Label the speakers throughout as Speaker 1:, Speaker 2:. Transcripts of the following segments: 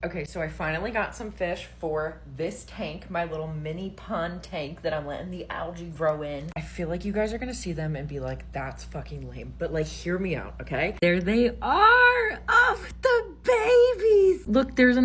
Speaker 1: Okay, so I finally got some fish for this tank, my little mini pond tank that I'm letting the algae grow in. I feel like you guys are gonna see them and be like, that's fucking lame. But like, hear me out, okay? There they are! Oh, the babies! Look, there's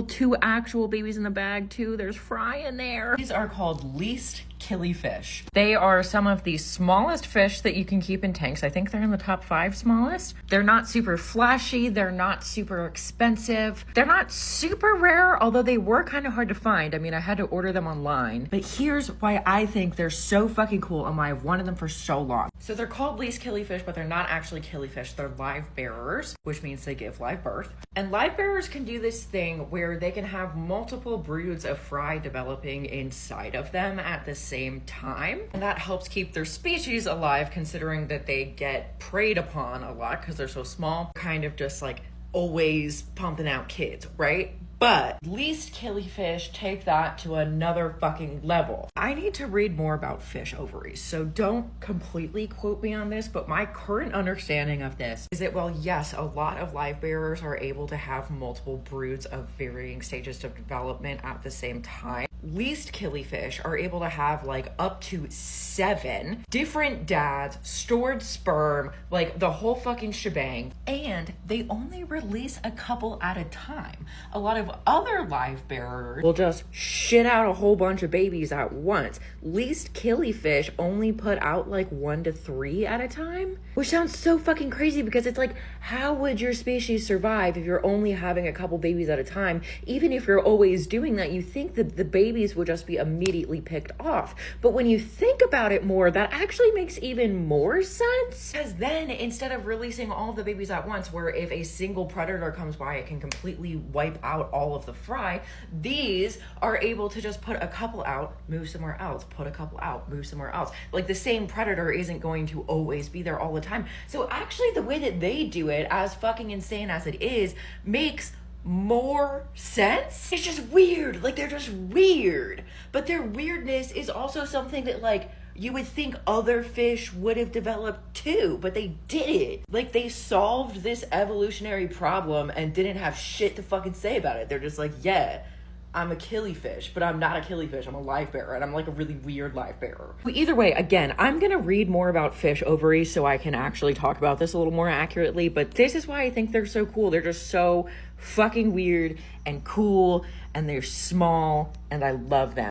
Speaker 1: two actual babies in the bag too. There's Fry in there. These are called least Killifish. They are some of the smallest fish that you can keep in tanks. I think they're in the top 5 smallest. They're not super flashy. They're not super expensive. They're not super rare, although they were kind of hard to find. I mean, I had to order them online. But here's why I think they're so fucking cool and why I've wanted them for so long. So they're called least Killifish, but they're not actually killifish. They're live bearers, which means they give live birth. And live bearers can do this thing where they can have multiple broods of fry developing inside of them at the same time. And that helps keep their species alive, considering that they get preyed upon a lot because they're so small, kind of just like always pumping out kids, right? But least Killifish take that to another fucking level. I need to read more about fish ovaries, so don't completely quote me on this, but my current understanding of this is that, well, yes, a lot of live bearers are able to have multiple broods of varying stages of development at the same time. Least Killifish are able to have like up to 7 different dads, stored sperm, like the whole fucking shebang, and they only release a couple at a time. A lot of other live bearers will just shit out a whole bunch of babies at once. Least Killifish only put out like 1 to 3 at a time, which sounds so fucking crazy because it's like, how would your species survive if you're only having a couple babies at a time? Even if you're always doing that, you think that the babies would just be immediately picked off. But when you think about it more, that actually makes even more sense. Because then instead of releasing all the babies at once, where if a single predator comes by, it can completely wipe out all of the fry, these are able to just put a couple out, move somewhere else, put a couple out, move somewhere else. Like the same predator isn't going to always be there all the time. So actually the way that they do it, as fucking insane as it is, makes more sense. It's just weird. Like, they're just weird. But their weirdness is also something that, like, you would think other fish would have developed too, but they didn't. Like, they solved this evolutionary problem and didn't have shit to fucking say about it. They're just like, yeah, I'm a killifish, but I'm not a killifish. I'm a live bearer, and I'm like a really weird live bearer. But either way, again, I'm gonna read more about fish ovaries so I can actually talk about this a little more accurately, but this is why I think they're so cool. They're just so fucking weird and cool, and they're small, and I love them.